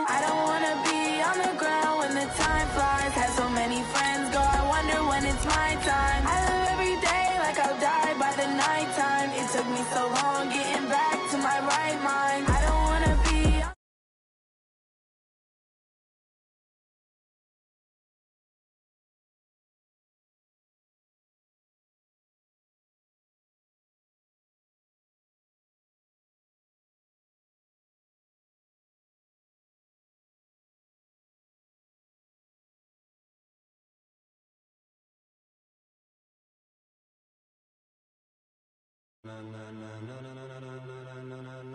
I don't wanna be on the ground when the time flies. Had so many friends go, I wonder when it's my time. I live every day like I'll die by the nighttime. It took me so long getting back to my right mind. I don't wanna be.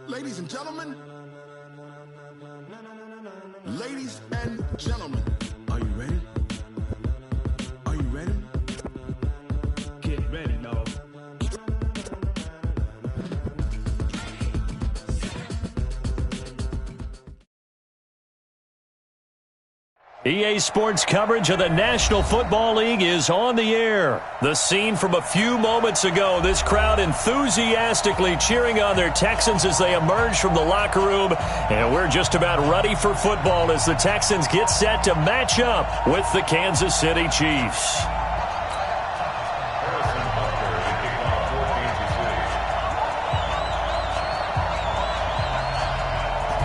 Ladies and gentlemen, ladies and gentlemen, are you ready? Are you ready? Get ready, dog. EA Sports coverage of the National Football League is on the air. The scene from a few moments ago, this crowd enthusiastically cheering on their Texans as they emerge from the locker room. And we're just about ready for football as the Texans get set to match up with the Kansas City Chiefs.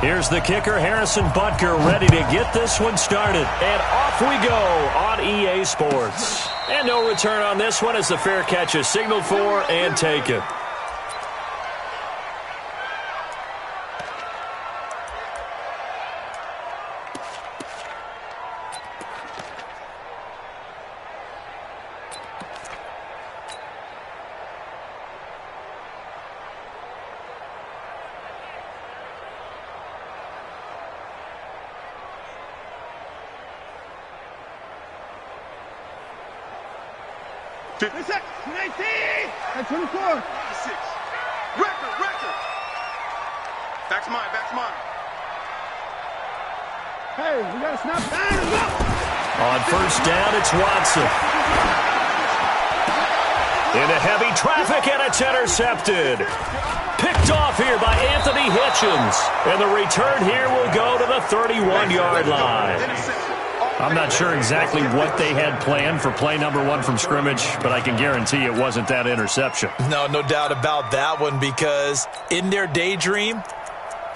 Here's the kicker, Harrison Butker, ready to get this one started. And off we go on EA Sports. And no return on this one as the fair catch is signaled for and taken. That's 19! That's 24! 6. Record! Back's mine. Hey, we got to snap down. On first down, it's Watson. Into heavy traffic, and it's intercepted. Picked off here by Anthony Hitchens. And the return here will go to the 31-yard line. I'm not sure exactly what they had planned for play number 1 from scrimmage, but I can guarantee it wasn't that interception. No doubt about that one, because in their daydream,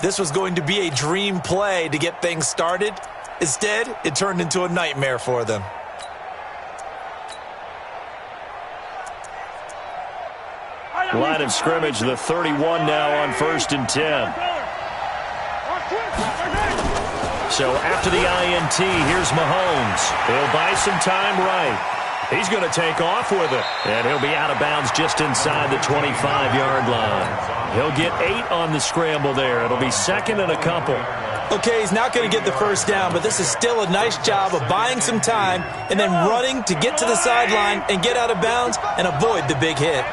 this was going to be a dream play to get things started. Instead, it turned into a nightmare for them. Line of scrimmage, the 31 now on 1st and 10. So after the INT, here's Mahomes. He'll buy some time right. He's going to take off with it. And he'll be out of bounds just inside the 25-yard line. He'll get 8 on the scramble there. It'll be second and a couple. Okay, he's not going to get the first down, but this is still a nice job of buying some time and then running to get to the sideline and get out of bounds and avoid the big hit.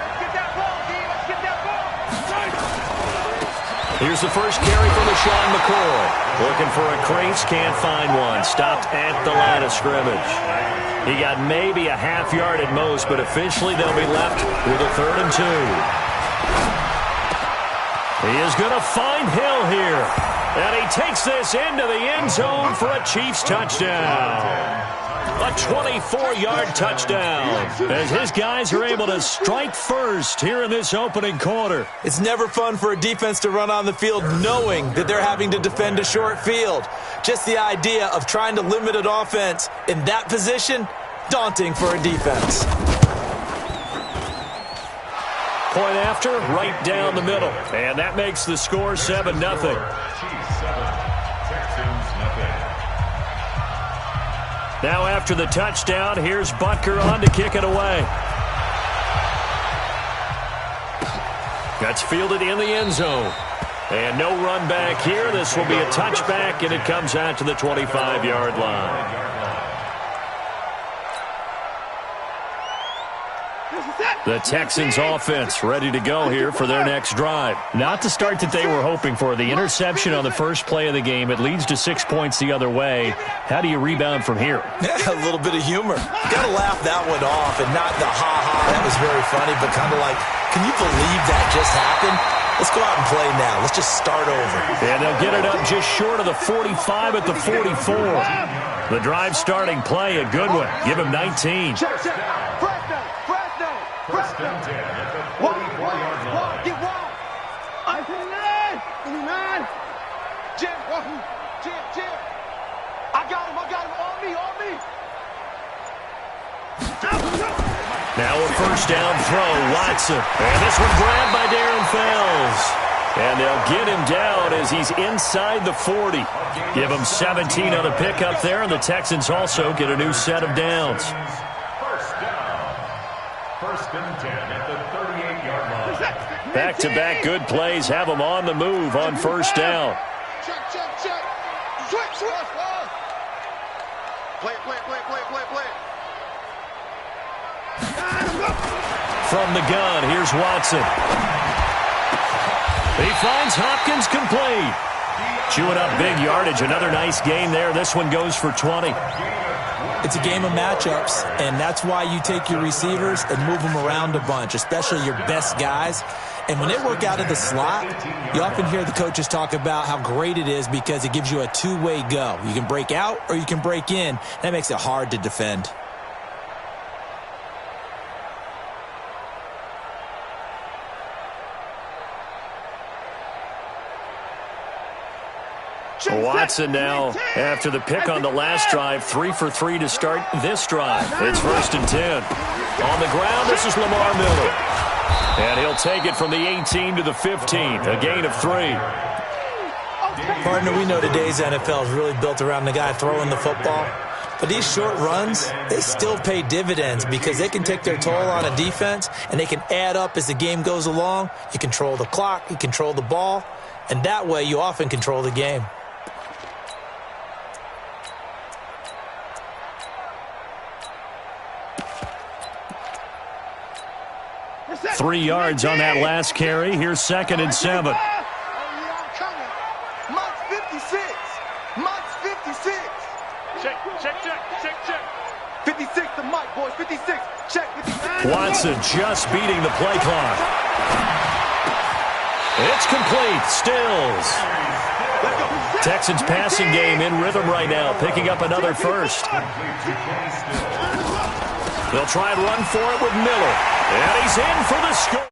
Here's the first carry for LaShawn McCoy. Looking for a crease, can't find one. Stopped at the line of scrimmage. He got maybe a half yard at most, but officially they'll be left with a 3rd and 2. He is going to find Hill here. And he takes this into the end zone for a Chiefs touchdown. A 24-yard touchdown as his guys are able to strike first here in this opening quarter. It's never fun for a defense to run on the field knowing that they're having to defend a short field. Just the idea of trying to limit an offense in that position, daunting for a defense. Point after, right down the middle. And that makes the score 7-0. Now after the touchdown, here's Butker on to kick it away. That's fielded in the end zone. And no run back here. This will be a touchback, and it comes out to the 25-yard line. The Texans offense ready to go here for their next drive. Not the start that they were hoping for. The interception on the first play of the game. It leads to 6 points the other way. How do you rebound from here? A little bit of humor. Got to laugh that one off, and not the ha-ha, that was very funny, but kind of like, can you believe that just happened? Let's go out and play now. Let's just start over. And they'll get it up just short of the 45 at the 44. The drive starting play, a good one. Give him 19. Check. First and 10 at the 44-yard line. Get wild. Jim. I got him. On me. Now a first down throw, Watson. And this one grabbed by Darren Fells. And they'll get him down as he's inside the 40. Give him 17 on a pickup there, and the Texans also get a new set of downs. First down. First and 10 at the 38-yard line. Back-to-back good plays have them on the move on first down. Check. Switch. Play. From the gun, here's Watson. He finds Hopkins complete. Chewing up big yardage. Another nice gain there. This one goes for 20. It's a game of matchups, and that's why you take your receivers and move them around a bunch, especially your best guys. And when they work out of the slot, you often hear the coaches talk about how great it is because it gives you a two-way go. You can break out or you can break in. That makes it hard to defend. Watson now, after the pick on the last drive, 3 for 3 to start this drive. It's first and 10. On the ground, this is Lamar Miller. And he'll take it from the 18 to the 15, a gain of 3. Partner, we know today's NFL is really built around the guy throwing the football. But these short runs, they still pay dividends because they can take their toll on a defense and they can add up as the game goes along. You control the clock, you control the ball, and that way you often control the game. 3 yards on that last carry. Here's second and 7. Mike's 56. Check. 56 to Mike, boys. 56. Check. 56. Watson just beating the play clock. It's complete. Stills. Texans passing game in rhythm right now, picking up another first. They'll try and run for it with Miller. And he's in for the score.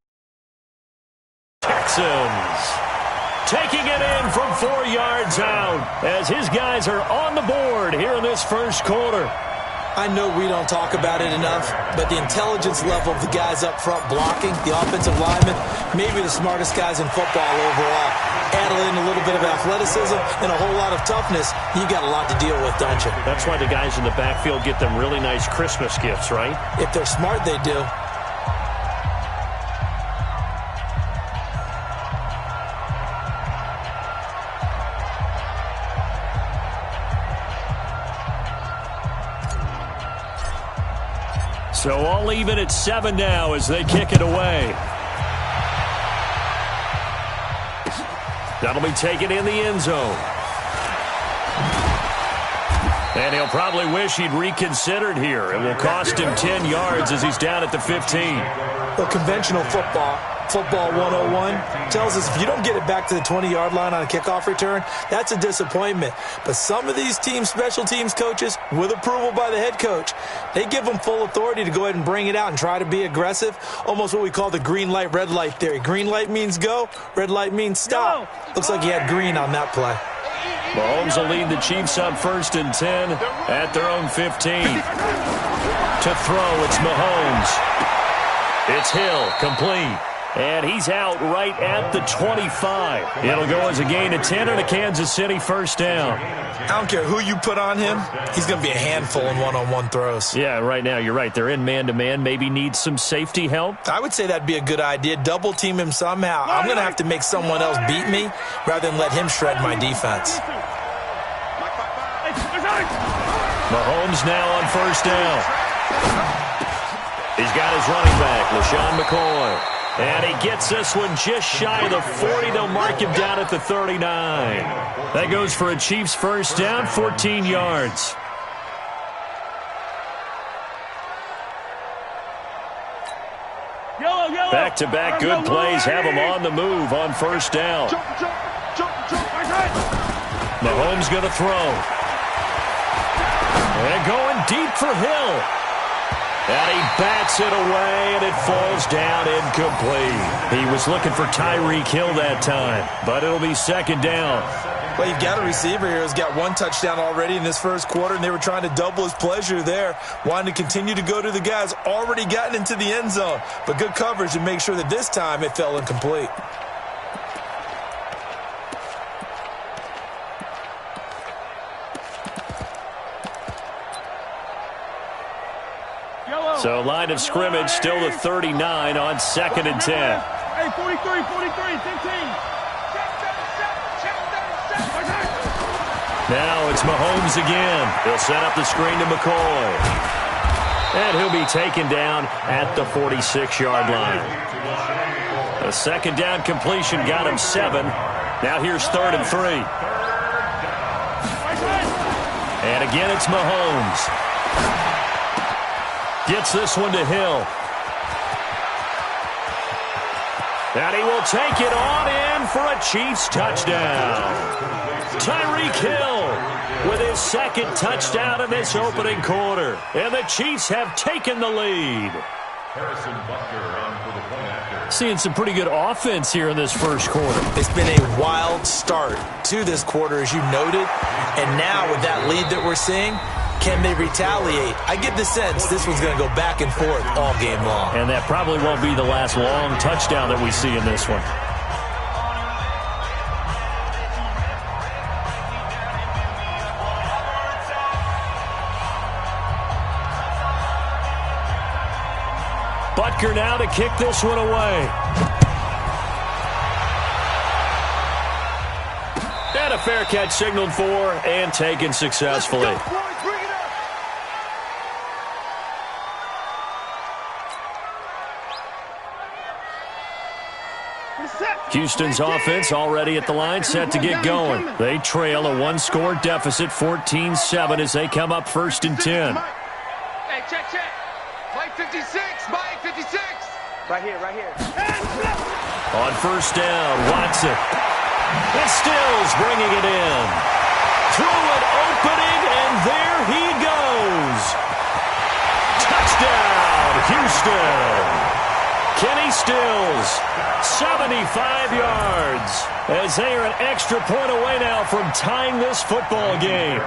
Texans taking it in from 4 yards out as his guys are on the board here in this first quarter. I know we don't talk about it enough, but the intelligence level of the guys up front blocking, the offensive linemen, maybe the smartest guys in football overall. Add in a little bit of athleticism and a whole lot of toughness, you got a lot to deal with, don't you? That's why the guys in the backfield get them really nice Christmas gifts, right? If they're smart, they do. So all even at 7 now as they kick it away. That'll be taken in the end zone. And he'll probably wish he'd reconsidered here. It will cost him 10 yards as he's down at the 15. Well, conventional football 101, tells us if you don't get it back to the 20-yard line on a kickoff return, that's a disappointment. But some of these team special teams coaches, with approval by the head coach, they give them full authority to go ahead and bring it out and try to be aggressive, almost what we call the green light, red light theory. Green light means go, red light means stop. Looks like he had green on that play. Mahomes will lead the Chiefs up first and 10 at their own 15. To throw, it's Mahomes. It's Hill, complete. And he's out right at the 25. It'll go as a gain of 10 and a Kansas City first down. I don't care who you put on him. He's going to be a handful in one-on-one throws. Yeah, right now, you're right. They're in man-to-man. Maybe needs some safety help. I would say that'd be a good idea. Double team him somehow. I'm going to have to make someone else beat me rather than let him shred my defense. Mahomes now on first down. He's got his running back, LaShawn McCoy. And he gets this one just shy of the 40. They'll mark him down at the 39. That goes for a Chiefs first down, 14 yards. Back Back-to-back good plays have him on the move on first down. Mahomes going to throw. And going deep for Hill. And he bats it away, and it falls down incomplete. He was looking for Tyreek Hill that time, but it'll be second down. Well, you've got a receiver here who's got one touchdown already in this first quarter, and they were trying to double his pleasure there, wanting to continue to go to the guys already gotten into the end zone. But good coverage to make sure that this time it fell incomplete. So line of scrimmage still the 39 on 2nd and 10. Hey, 43, 15. Now it's Mahomes again. He'll set up the screen to McCoy. And he'll be taken down at the 46-yard line. A second down completion got him 7. Now here's 3rd and 3. And again it's Mahomes. Gets this one to Hill. And he will take it on in for a Chiefs touchdown. Tyreek Hill with his second touchdown in this opening quarter. And the Chiefs have taken the lead. Seeing some pretty good offense here in this first quarter. It's been a wild start to this quarter, as you noted. And now with that lead that we're seeing, can they retaliate? I get the sense this one's going to go back and forth all game long. And that probably won't be the last long touchdown that we see in this one. Butker now to kick this one away. And a fair catch signaled for and taken successfully. Houston's offense already at the line, set to get going. They trail a one-score deficit, 14-7, as they come up 1st and 10. Hey, check. Mike 56, Mike 56. Right here. On first down, Watson. And Stills bringing it in. Through an opening, and there he goes. Touchdown, Houston. Kenny Stills, 75 yards, as they are an extra point away now from tying this football game.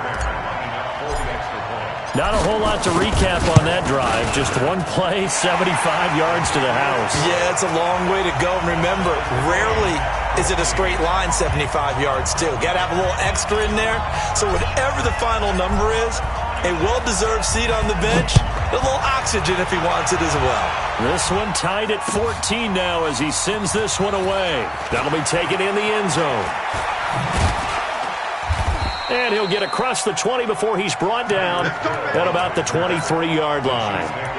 Not a whole lot to recap on that drive. Just one play, 75 yards to the house. Yeah, it's a long way to go. And remember, rarely is it a straight line 75 yards, too. Got to have a little extra in there. So whatever the final number is, a well-deserved seat on the bench, a little oxygen if he wants it as well. This one tied at 14 now as he sends this one away. That'll be taken in the end zone. And he'll get across the 20 before he's brought down at about the 23-yard line.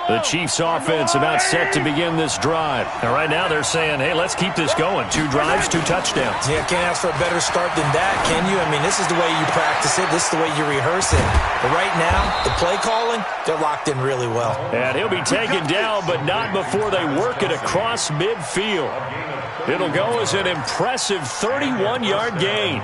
The Chiefs offense about set to begin this drive. And right now they're saying, hey, let's keep this going. 2 drives, 2 touchdowns. Yeah, can't ask for a better start than that, can you? I mean, this is the way you practice it. This is the way you rehearse it. But right now, the play calling, they're locked in really well. And he'll be taken down, but not before they work it across midfield. It'll go as an impressive 31-yard gain.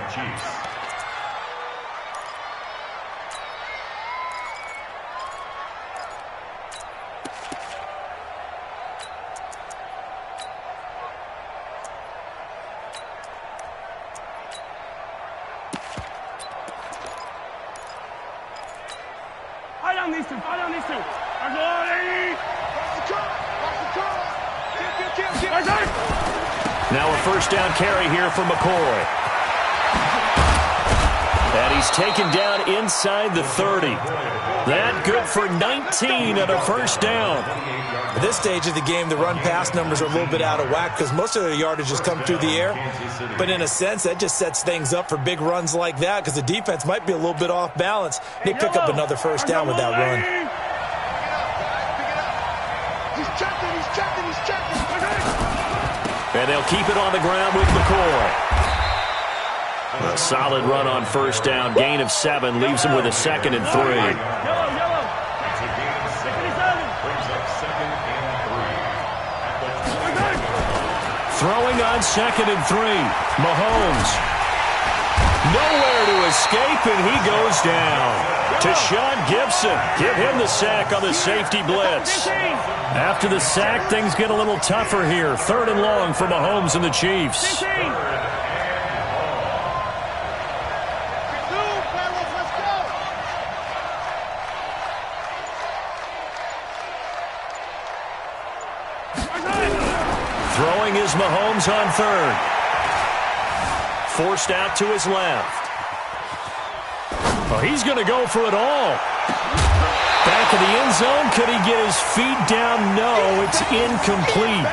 Now a first down carry here for McCoy. And he's taken down inside the 30. That good for 19 and a first down. At this stage of the game, the run-pass numbers are a little bit out of whack because most of their yardage has come through the air. But in a sense, that just sets things up for big runs like that because the defense might be a little bit off balance. They pick up another first down with that run. He's checking. And they'll keep it on the ground with McCoy. A solid run on first down. Gain of 7 leaves him with a 2nd and 3. It's a gain of 7. Brings up 2nd and 3. Throwing on 2nd and 3. Mahomes. Nowhere to escape, and he goes down. To Sean Gibson. Give him the sack on the safety blitz. After the sack, things get a little tougher here. 3rd and long for Mahomes and the Chiefs. Throwing is Mahomes on 3rd. Forced out to his left. Oh, he's going to go for it all. Back of the end zone. Could he get his feet down? No, it's incomplete.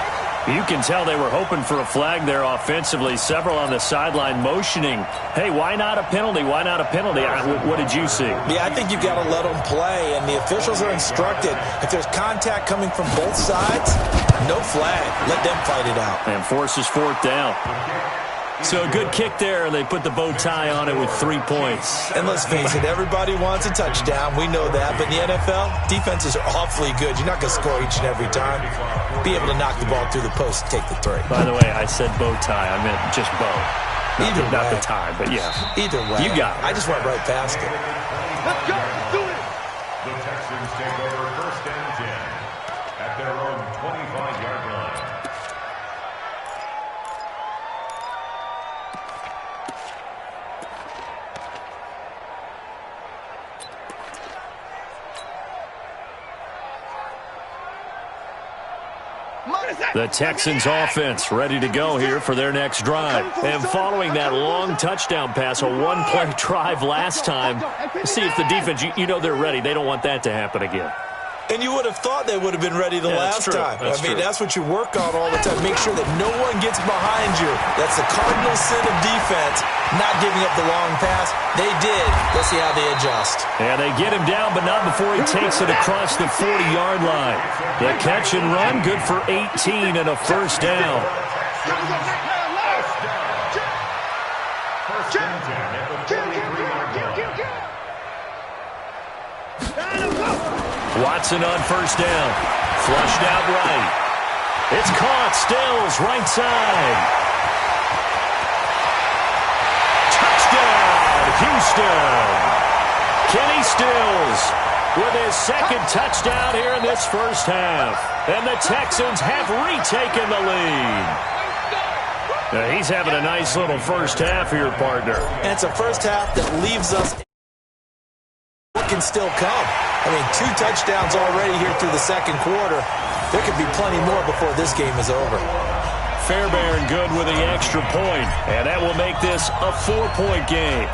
You can tell they were hoping for a flag there offensively. Several on the sideline motioning. Hey, why not a penalty? Why not a penalty? What did you see? Yeah, I think you've got to let them play, and the officials are instructed. If there's contact coming from both sides, no flag. Let them fight it out. And forces 4th down. So a good kick there, and they put the bow tie on it with 3 points. And let's face it, everybody wants a touchdown. We know that. But in the NFL, defenses are awfully good. You're not going to score each and every time. Be able to knock the ball through the post and take the 3. By the way, I said bow tie. I meant just bow. Not the tie, but yeah. Either way. You got it. I just went right past it. Let's go. Do it. The Texans take over 1st and 10 at their own 25-yard line. The Texans offense ready to go here for their next drive. And following that long touchdown pass, a one-play drive last time, see if the defense, you know they're ready. They don't want that to happen again. And you would have thought they would have been ready the last time. That's what you work on all the time. Make sure that no one gets behind you. That's the cardinal sin of defense, not giving up the long pass. They did. Let's see how they adjust. And they get him down, but not before he takes it across the 40-yard line. The catch and run, good for 18 and a 1st down. First and 10 at the 43-yard line. Watson on 1st down. Flushed out right. It's caught. Stills right side. Touchdown, Houston. Kenny Stills with his 2nd touchdown here in this 1st half. And the Texans have retaken the lead. Now, he's having a nice little 1st half here, partner. And it's a 1st half that leaves us what can still come. I mean, 2 touchdowns already here through the 2nd quarter. There could be plenty more before this game is over. Fairbairn good with the extra point, and that will make this a 4-point game.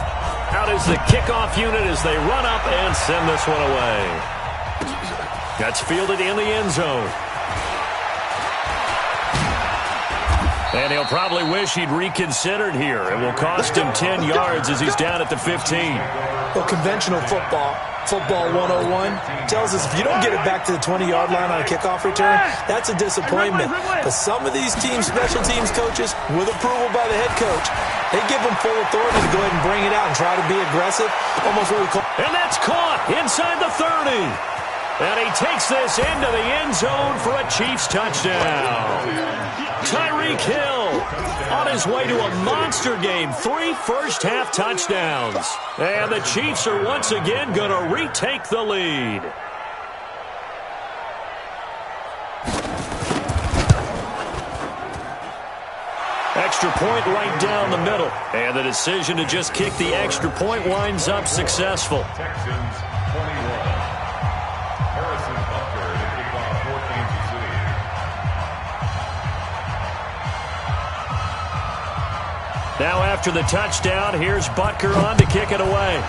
Out is the kickoff unit as they run up and send this one away. That's fielded in the end zone. And he'll probably wish he'd reconsidered here. It will cost him 10 yards as he's down at the 15. Well, conventional football 101, tells us if you don't get it back to the 20-yard line on a kickoff return, that's a disappointment. But some of these special teams coaches, with approval by the head coach, they give them full authority to go ahead and bring it out and try to be aggressive, almost what we call... And that's caught inside the 30. And he takes this into the end zone for a Chiefs touchdown. Tyreek Hill on his way to a monster game. 3 first-half touchdowns. And the Chiefs are once again going to retake the lead. Extra point right down the middle. And the decision to just kick the extra point winds up successful. Texans 21. Now after the touchdown, here's Butker on to kick it away.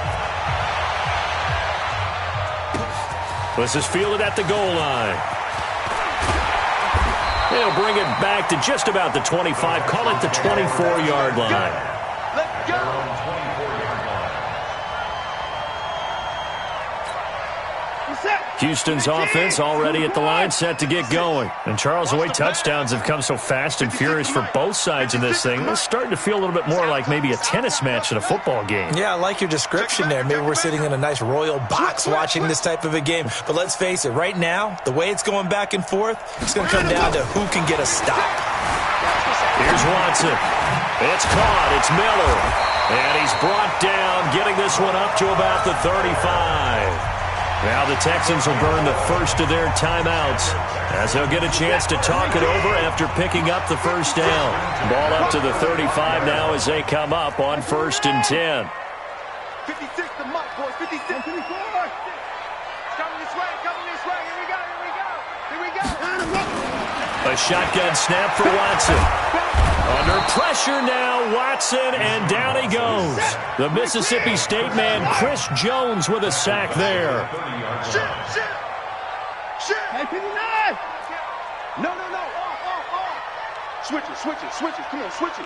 This is fielded at the goal line. They'll bring it back to just about the 25. Call it the 24-yard line. Let's go. Houston's offense already at the line, set to get going. And, Charles, the way touchdowns have come so fast and furious for both sides in this thing, it's starting to feel a little bit more like maybe a tennis match in a football game. Yeah, I like your description there. Maybe we're sitting in a nice royal box watching this type of a game. But let's face it, right now, the way it's going back and forth, it's going to come down to who can get a stop. Here's Watson. It's caught. It's Miller. And he's brought down, getting this one up to about the 35. Now the Texans will burn the first of their timeouts as they'll get a chance to talk it over after picking up the first down. Ball up to the 35 now as they come up on 1st and 10. 56 the muck, boys. 56. 54. Coming this way. Here we go. A shotgun snap for Watson. Under pressure now, Watson, and down he goes. The Mississippi State man, Chris Jones, with a sack there. Shit. Hey, 59. No. Switch it. Come on, switch it.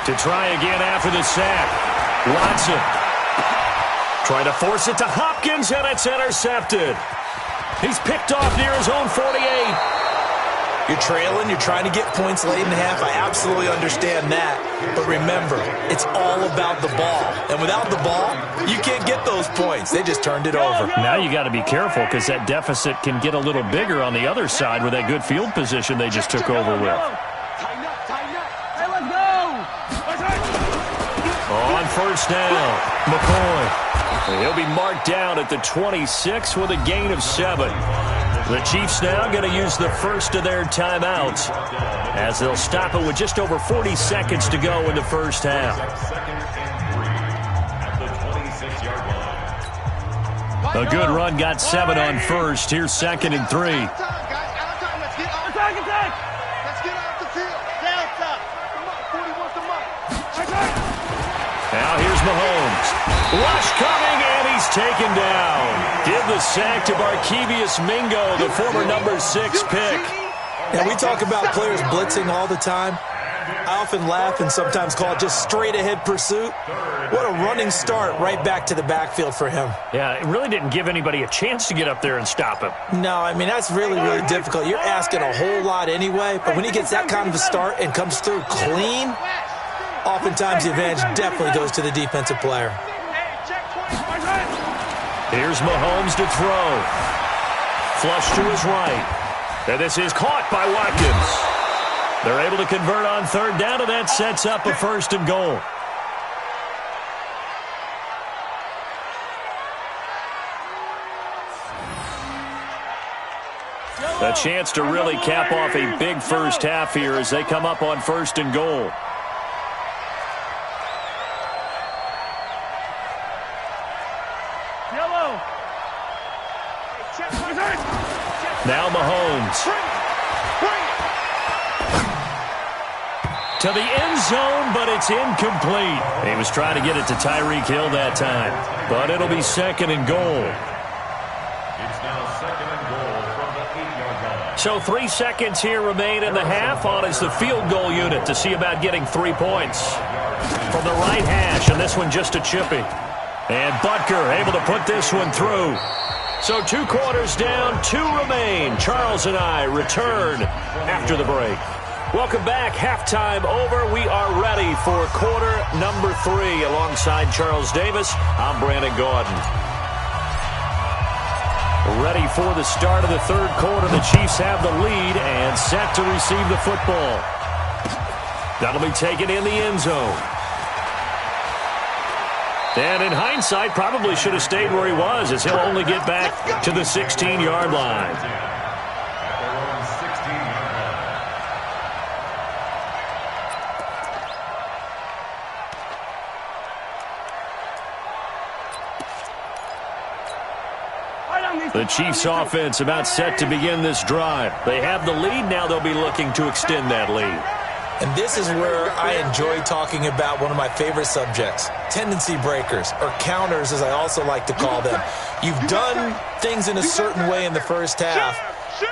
To try again after the sack. Watson. Trying to force it to Hopkins, and it's intercepted. He's picked off near his own 48. You're trailing, you're trying to get points late in the half. I absolutely understand that. But remember, it's all about the ball. And without the ball, you can't get those points. They just turned it over. Now you got to be careful because that deficit can get a little bigger on the other side with that good field position they just took over with. Tighten up. Hey, let's go. On first down, McCoy. He'll be marked down at the 26 with a gain of 7. The Chiefs now going to use the first of their timeouts as they'll stop it with just over 40 seconds to go in the first half. A good run got 7 on first. Here's 2nd and 3. Let's get off the field. Now here's Mahomes. Rush coming, and he's taken down. Give the sack to Barkevious Mingo, the former number 6 pick. Now, we talk about players blitzing all the time. I often laugh and sometimes call it just straight-ahead pursuit. What a running start right back to the backfield for him. Yeah, it really didn't give anybody a chance to get up there and stop him. No, I mean, that's really, really difficult. You're asking a whole lot anyway, but when he gets that kind of a start and comes through clean, oftentimes the advantage definitely goes to the defensive player. Here's Mahomes to throw. Flush to his right. And this is caught by Watkins. They're able to convert on 3rd down, and that sets up a 1st and goal. A chance to really cap off a big first half here as they come up on 1st and goal. Now Mahomes. To the end zone, but it's incomplete. He was trying to get it to Tyreek Hill that time. But it'll be 2nd and goal. It's now 2nd and goal from the 8-yard line. So 3 seconds here remain in the half. On is the field goal unit to see about getting 3 points. From the right hash, and this one just a chippy. And Butker able to put this one through. So 2 quarters down, 2 remain. Charles and I return after the break. Welcome back. Halftime over. We are ready for quarter number 3. Alongside Charles Davis, I'm Brandon Gaudin. Ready for the start of the 3rd quarter. The Chiefs have the lead and set to receive the football. That'll be taken in the end zone. And in hindsight, probably should have stayed where he was, as he'll only get back to the 16-yard line. The Chiefs offense about set to begin this drive. They have the lead. Now they'll be looking to extend that lead. And this is where I enjoy talking about one of my favorite subjects, tendency breakers, or counters as I also like to call them. You've done things in a certain way in the first half,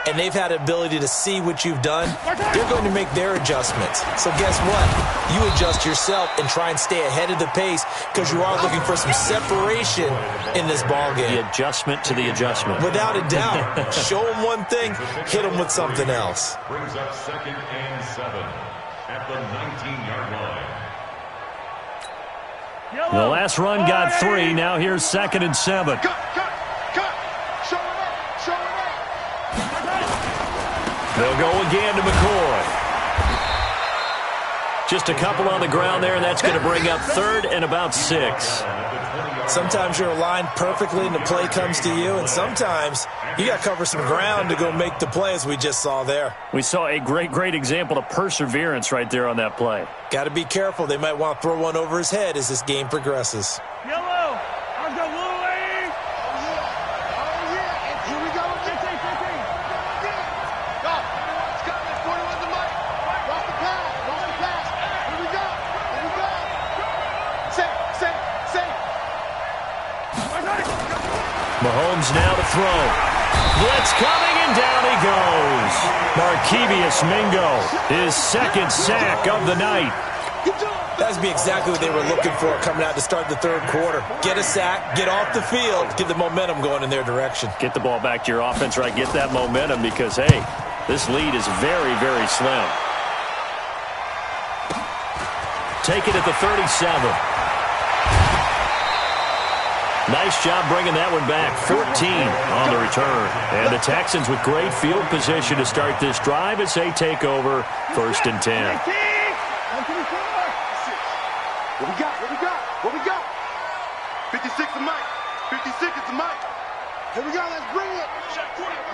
and they've had the ability to see what you've done, they're going to make their adjustments. So guess what? You adjust yourself and try and stay ahead of the pace because you are looking for some separation in this ball game. The adjustment to the adjustment. Without a doubt. Show them one thing, hit them with something else. Brings up 2nd and 7 at the 19-yard line. The last run got 3. Now here's 2nd and 7. Cut. Show it up. They'll go again to McCoy. Just a couple on the ground there, and that's going to bring up 3rd and about 6. Sometimes you're aligned perfectly and the play comes to you, and sometimes you got to cover some ground to go make the play, as we just saw there. We saw a great example of perseverance right there on that play. Got to be careful. They might want to throw one over his head as this game progresses. Yellow. I've got Lou Wayne. Oh, yeah. And here we go. 15. Go. Scott, that's 41 to Mike. Watch the pass. Here we go. Set. Mahomes now to throw. Blitz coming, and down he goes. Markevious Mingo, his 2nd sack of the night. That'd be exactly what they were looking for coming out to start the 3rd quarter. Get a sack, get off the field, get the momentum going in their direction. Get the ball back to your offense, right? Get that momentum because, hey, this lead is very slim. Take it at the 37. Nice job bringing that one back. 14 on the return. And the Texans with great field position to start this drive as they take over 1st and 10. What we got? 56 to Mike. 56 to Mike. Here we go. Let's bring it.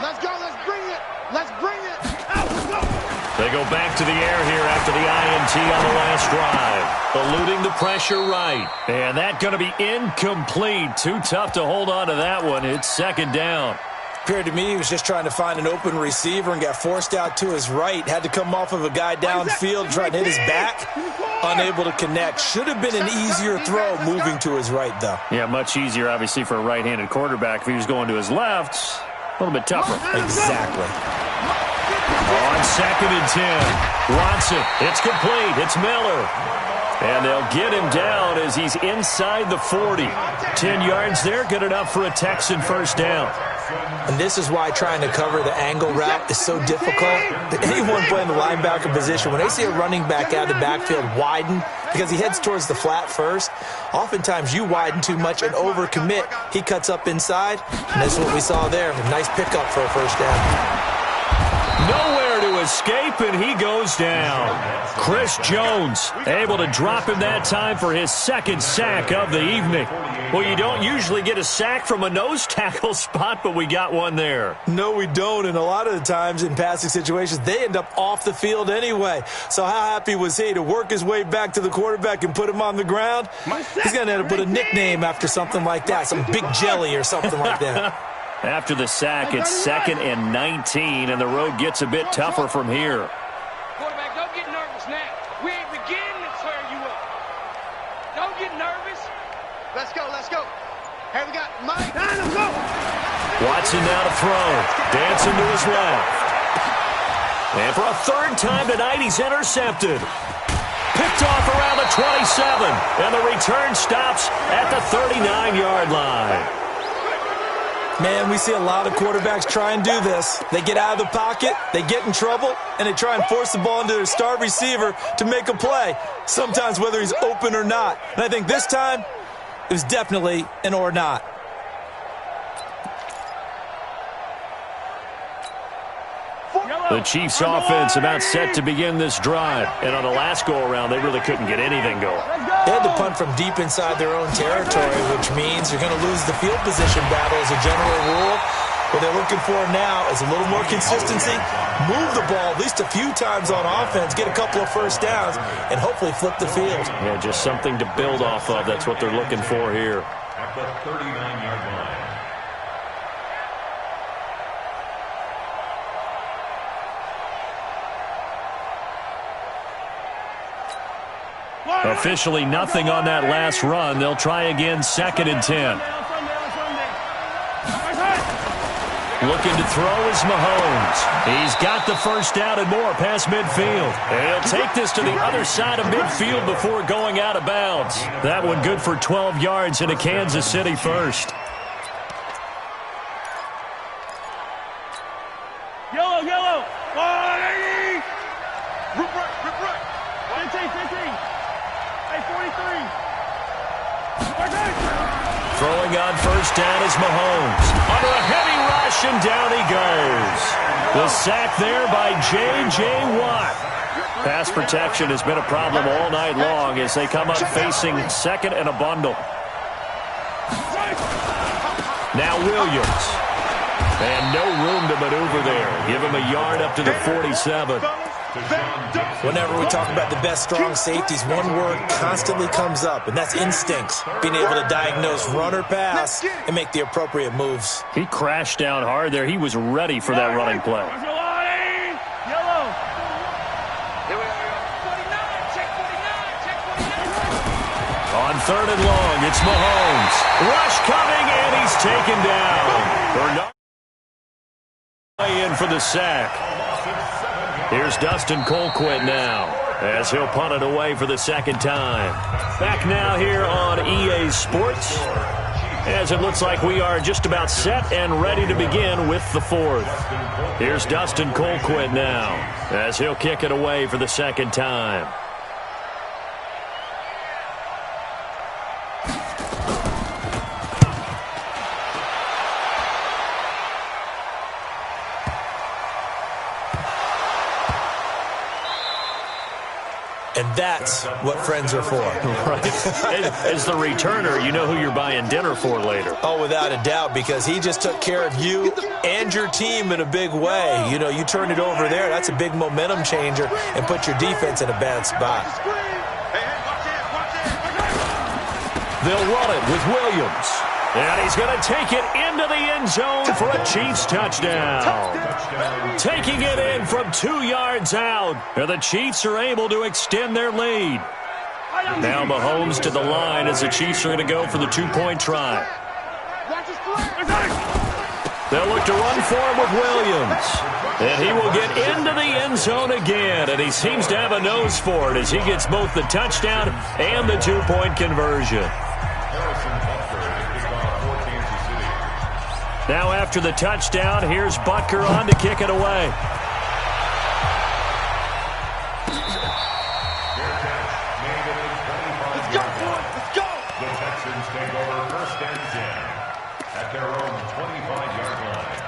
Let's bring it. They go back to the air here after the INT on the last drive. Eluding the pressure right. And that's going to be incomplete. Too tough to hold on to that one. It's 2nd down. Appeared to me he was just trying to find an open receiver and got forced out to his right. Had to come off of a guy downfield, trying to hit his back. Unable to connect. Should have been an easier throw moving to his right, though. Yeah, much easier, obviously, for a right-handed quarterback. If he was going to his left, a little bit tougher. Exactly. On 2nd and 10. Watson. It's complete. It's Miller. And they'll get him down as he's inside the 40. 10 yards there, good enough for a Texan 1st down. And this is why trying to cover the angle route is so difficult. Anyone playing the linebacker position, when they see a running back out of the backfield widen, because he heads towards the flat first, oftentimes you widen too much and overcommit. He cuts up inside, and that's what we saw there. A nice pickup for a 1st down. Nowhere to escape, and he goes down. Chris Jones able to drop him that time for his 2nd sack of the evening. Well, you don't usually get a sack from a nose tackle spot, but we got one there. No, we don't, and a lot of the times in passing situations, they end up off the field anyway. So how happy was he to work his way back to the quarterback and put him on the ground? He's going to end up with a nickname after something like that, some Big Jelly or something like that. After the sack, it's 2nd and 19, and the road gets a bit tougher from here. Quarterback, don't get nervous now. We ain't beginning to tear you up. Don't get nervous. Let's go. Hey, we got Mike. Let's go. Watson now to throw. Dancing to his left. And for a 3rd time tonight, he's intercepted. Picked off around the 27, and the return stops at the 39-yard line. Man, we see a lot of quarterbacks try and do this. They get out of the pocket, they get in trouble, and they try and force the ball into their star receiver to make a play, sometimes whether he's open or not. And I think this time, it was definitely an or not. The Chiefs' offense about set to begin this drive. And on the last go-around, they really couldn't get anything going. They had to punt from deep inside their own territory, which means you're going to lose the field position battle as a general rule. What they're looking for now is a little more consistency, move the ball at least a few times on offense, get a couple of 1st downs, and hopefully flip the field. Yeah, just something to build off of. That's what they're looking for here. At the 39-yard line. Officially nothing on that last run. They'll try again 2nd and 10. Looking to throw is Mahomes. He's got the first down and more past midfield. And he'll take this to the other side of midfield before going out of bounds. That one good for 12 yards into Kansas City first. Yellow. 180. Rip right. 15. Hey, 43. Throwing on first down is Mahomes. Under a heavy rush, and down he goes. The sack there by J.J. Watt. Pass protection has been a problem all night long as they come up facing second and a bundle. Now Williams. And no room to maneuver there. Give him a yard up to the 47. Whenever we talk about the best strong safeties, one word constantly comes up, and that's instincts. Being able to diagnose run or pass and make the appropriate moves. He crashed down hard there. He was ready for that running play. On third and long, it's Mahomes. Rush coming, and he's taken down. In for the sack. Here's Dustin Colquitt now as he'll punt it away for the second time. Back now here on EA Sports as it looks like we are just about set and ready to begin with the fourth. Here's Dustin Colquitt now as he'll kick it away for the second time. And that's what friends are for. Right. As the returner, you know who you're buying dinner for later. Oh, without a doubt, because he just took care of you and your team in a big way. You know, you turn it over there, that's a big momentum changer and put your defense in a bad spot. They'll run it with Williams. And he's going to take it into the end zone for a Chiefs touchdown. Taking it in from 2 yards out. And the Chiefs are able to extend their lead. Now Mahomes to the line as the Chiefs are going to go for the two-point try. They'll look to run for him with Williams. And he will get into the end zone again. And he seems to have a nose for it as he gets both the touchdown and the two-point conversion. Now after the touchdown, here's Butker on to kick it away. Let's go! The Texans take over first and 10 at their own 25-yard line.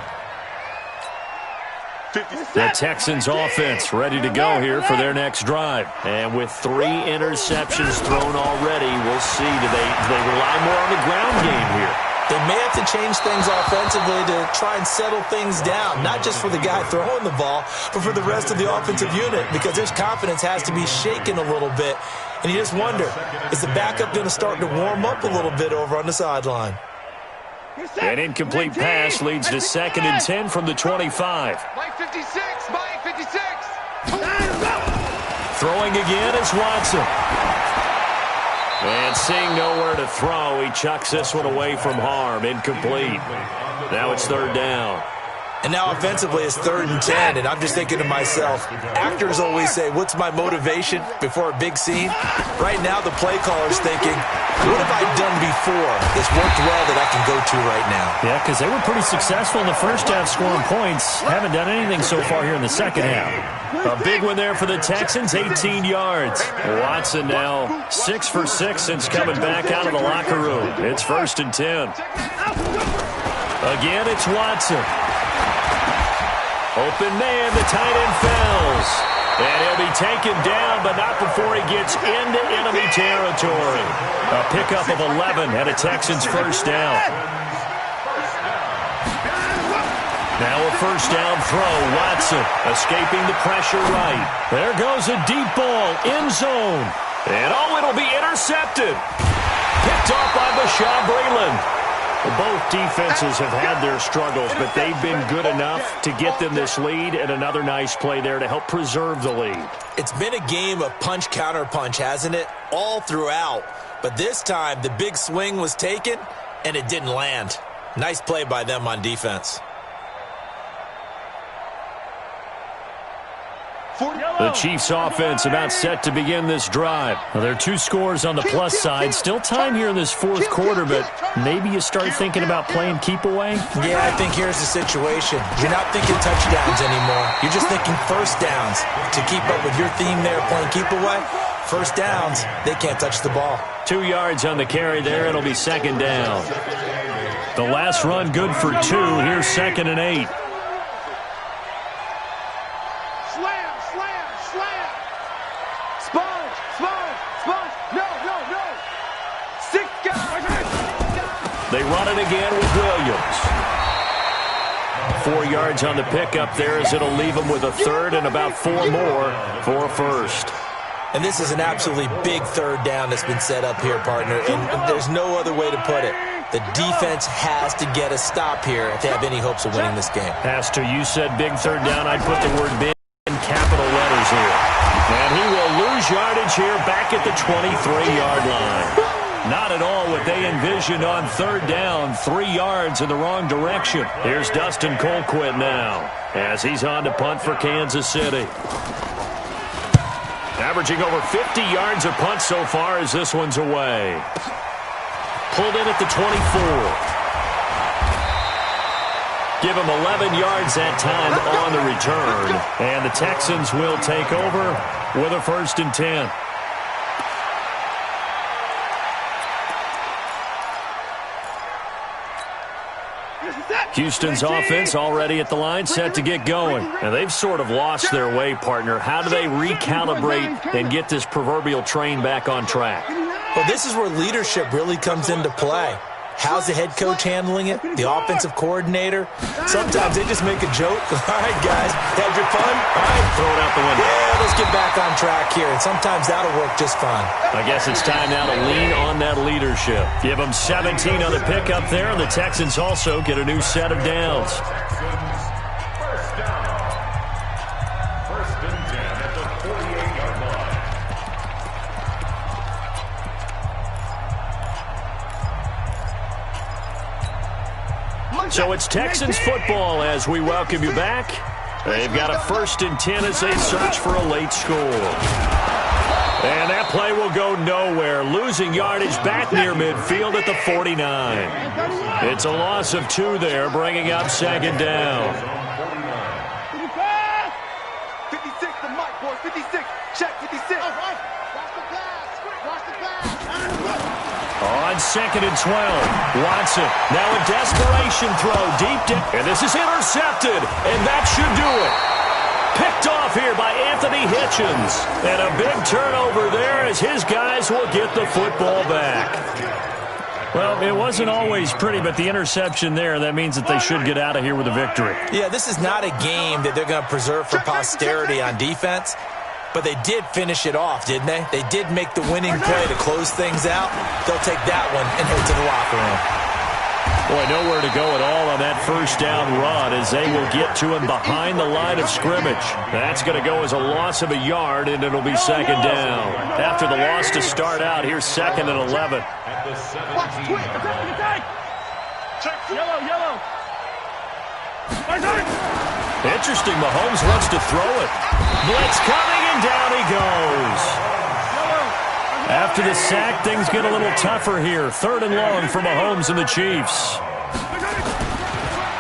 The Texans offense ready to go here for their next drive. And with 3 interceptions thrown already, we'll see. Do they rely more on the ground game here? They may have to change things offensively to try and settle things down, not just for the guy throwing the ball, but for the rest of the offensive unit, because his confidence has to be shaken a little bit. And you just wonder, is the backup going to start to warm up a little bit over on the sideline? An incomplete pass leads to 2nd and 10 from the 25. Mike 56! Throwing again is Watson. And seeing nowhere to throw, he chucks this one away from harm. Incomplete. Now it's 3rd down. And now offensively it's 3rd and 10, and I'm just thinking to myself, actors always say, what's my motivation before a big scene? Right now the play caller's thinking, what have I done before that's worked well that I can go to right now? Yeah, because they were pretty successful in the first half scoring points. Haven't done anything so far here in the second half. A big one there for the Texans, 18 yards. Watson now 6 for 6 since coming back out of the locker room. It's 1st and 10. Again, it's Watson. Open man, the tight end falls. And he'll be taken down, but not before he gets into enemy territory. A pickup of 11 and a Texans first down. Now a first down throw. Watson escaping the pressure right. There goes a deep ball, end zone. And it'll be intercepted. Picked off by Bashaud Breeland. Both defenses have had their struggles, but they've been good enough to get them this lead, and another nice play there to help preserve the lead. It's been a game of punch-counter-punch, hasn't it? All throughout. But this time, the big swing was taken, and it didn't land. Nice play by them on defense. The Chiefs offense about set to begin this drive. Well, there are 2 scores on the plus side. Still time here in this fourth quarter, but maybe you start thinking about playing keep away? Yeah, I think here's the situation. You're not thinking touchdowns anymore. You're just thinking first downs. To keep up with your theme there, playing keep away, first downs, they can't touch the ball. 2 yards on the carry there. It'll be second down. The last run good for 2. Here's 2nd and 8. They run it again with Williams. 4 yards on the pickup there as it'll leave them with a third and about 4 more for a first. And this is an absolutely big third down that's been set up here, partner, and there's no other way to put it. The defense has to get a stop here if they have any hopes of winning this game. Has to. You said big third down. I'd put the word big in capital letters here. And he will lose yardage here back at the 23-yard line. Not at all what they envisioned on third down. 3 yards in the wrong direction. Here's Dustin Colquitt now as he's on to punt for Kansas City. Averaging over 50 yards a punt so far as this one's away. Pulled in at the 24. Give him 11 yards that time on the return. And the Texans will take over with a 1st and 10. Houston's offense already at the line, set to get going. And they've sort of lost their way, partner. How do they recalibrate and get this proverbial train back on track? Well, this is where leadership really comes into play. How's the head coach handling it? The offensive coordinator? Sometimes they just make a joke. All right, guys, had your fun? All right, throw it out the window. Yeah, let's get back on track here. And sometimes that'll work just fine. I guess it's time now to lean on that leadership. Give them 17 on the pickup there, and the Texans also get a new set of downs. First down. 1st and 10 at the 48-yard line. So it's Texans football as we welcome you back. They've got a 1st and 10 as they search for a late score. And that play will go nowhere. Losing yardage back near midfield at the 49. It's a loss of 2 there, bringing up 2nd down. 56 to Mike, boys. 56. Check 56. On 2nd and 12, Watson. Now a desperation throw deep down. And this is intercepted, and that should do it. Picked off here by Anthony Hitchens. And a big turnover there as his guys will get the football back. Well, it wasn't always pretty, but the interception there, that means that they should get out of here with a victory. Yeah, this is not a game that they're going to preserve for posterity on defense. But they did finish it off, didn't they? They did make the winning play to close things out. They'll take that one and head to the locker room. Boy, nowhere to go at all on that 1st down run as they will get to him behind the line of scrimmage. That's going to go as a loss of a yard, and it'll be 2nd down. After the loss to start out, here's 2nd and 11. At the 17-yard line. Yellow. Interesting, Mahomes wants to throw it. Blitz coming, and down he goes. After the sack, things get a little tougher here. 3rd and long for Mahomes and the Chiefs.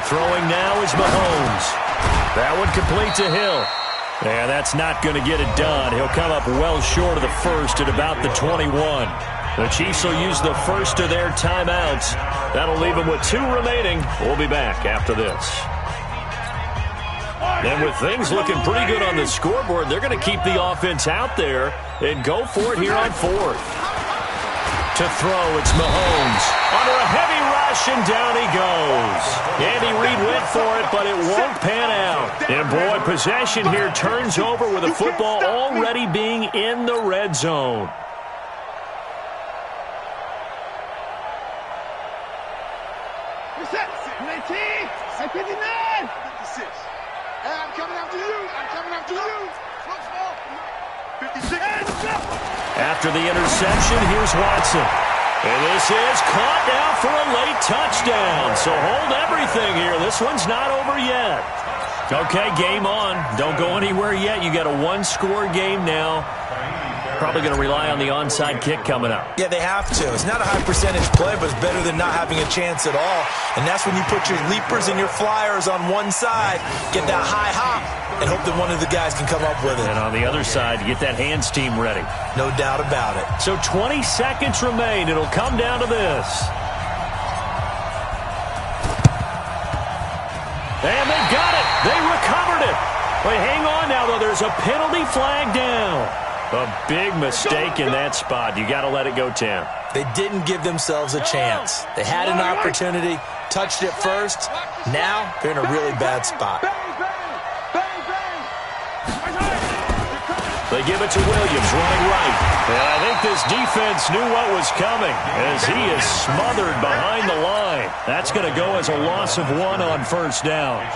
Throwing now is Mahomes. That one complete to Hill. Yeah, that's not going to get it done. He'll come up well short of the 1st at about the 21. The Chiefs will use the 1st of their timeouts. That'll leave them with 2 remaining. We'll be back after this. And with things looking pretty good on the scoreboard, they're going to keep the offense out there and go for it here on 4th. To throw, it's Mahomes. Under a heavy rush, and down he goes. Andy Reid went for it, but it won't pan out. And boy, possession here turns over with the football already being in the red zone. After the interception, here's Watson. And this is caught now for a late touchdown. So hold everything here. This one's not over yet. Okay, game on. Don't go anywhere yet. You got a one-score game now. Probably going to rely on the onside kick coming up. Yeah, they have to. It's not a high-percentage play, but it's better than not having a chance at all. And that's when you put your leapers and your flyers on one side, get that high hop, and hope that one of the guys can come up with it. And on the other side, get that hands team ready. No doubt about it. So 20 seconds remain. It'll come down to this. And they got it. They recovered it. Wait, hang on now, though. There's a penalty flag down. A big mistake in that spot. You got to let it go, Tim. They didn't give themselves a chance. They had an opportunity, touched it first. Now they're in a really bad spot. They give it to Williams, running right. And I think this defense knew what was coming as he is smothered behind the line. That's going to go as a loss of 1 on first down.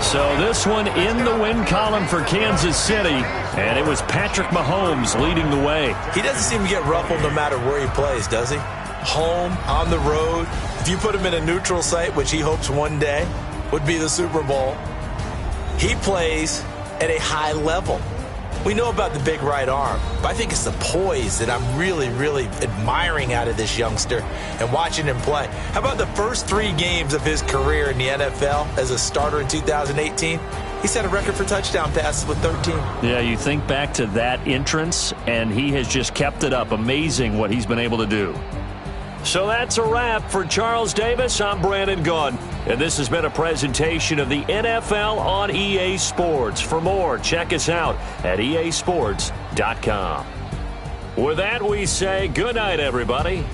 So this one in the win column for Kansas City, and it was Patrick Mahomes leading the way. He doesn't seem to get ruffled no matter where he plays, does he? Home, on the road. If you put him in a neutral site, which he hopes one day would be the Super Bowl, he plays at a high level. We know about the big right arm, but I think it's the poise that I'm really, really admiring out of this youngster and watching him play. How about the first 3 games of his career in the NFL as a starter in 2018? He set a record for touchdown passes with 13. Yeah, you think back to that entrance, and he has just kept it up. Amazing what he's been able to do. So that's a wrap for Charles Davis. I'm Brandon Gaudin, and this has been a presentation of the NFL on EA Sports. For more, check us out at easports.com. With that, we say good night, everybody.